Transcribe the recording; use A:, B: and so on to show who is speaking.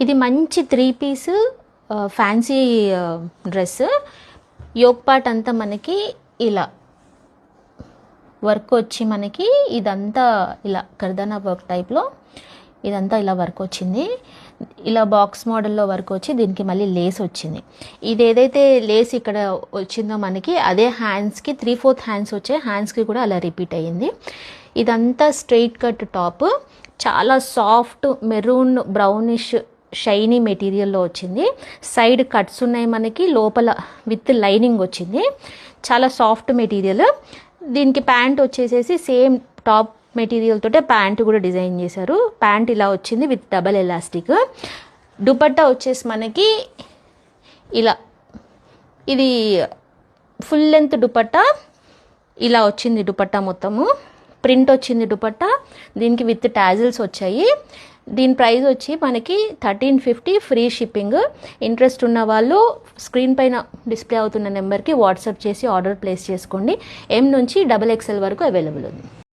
A: ఇది మంచి 3 piece fancy dress. Yoke part అంతా మనకి ఇలా వర్క్ వచ్చి మనకి ఇదంతా ఇలా కర్దానా వర్క్ టైప్లో ఇదంతా ఇలా వర్క్ వచ్చింది. ఇలా బాక్స్ మోడల్లో వర్క్ వచ్చి దీనికి మళ్ళీ లేస్ వచ్చింది. ఇది ఏదైతే లేస్ ఇక్కడ వచ్చిందో మనకి అదే హ్యాండ్స్కి 3/4 హ్యాండ్స్ వచ్చాయి. హ్యాండ్స్కి కూడా అలా రిపీట్ అయ్యింది. ఇదంతా స్ట్రైట్ కట్ టాప్, చాలా సాఫ్ట్ మెరూన్ బ్రౌనిష్ షైనీ మెటీరియల్లో వచ్చింది. సైడ్ కట్స్ ఉన్నాయి మనకి, లోపల విత్ లైనింగ్ వచ్చింది. చాలా సాఫ్ట్ మెటీరియల్. దీనికి ప్యాంట్ వచ్చేసేసి సేమ్ టాప్ మెటీరియల్ తోటే ప్యాంట్ కూడా డిజైన్ చేశారు. ప్యాంట్ ఇలా వచ్చింది విత్ డబల్ ఎలాస్టిక్. దుపట్టా వచ్చేసి మనకి ఇలా, ఇది ఫుల్ లెంత్ దుపట్టా ఇలా వచ్చింది. దుపట్టా మొత్తము ప్రింట్ వచ్చింది దుపట్టా. దీనికి విత్ టాజిల్స్ వచ్చాయి. దీని ప్రైస్ వచ్చి మనకి 1350 ఫ్రీ షిప్పింగ్. ఇంట్రెస్ట్ ఉన్న వాళ్ళు స్క్రీన్ పైన డిస్ప్లే అవుతున్న నెంబర్కి వాట్సాప్ చేసి ఆర్డర్ ప్లేస్ చేసుకోండి. M నుంచి XXL వరకు అవైలబుల్ ఉంది.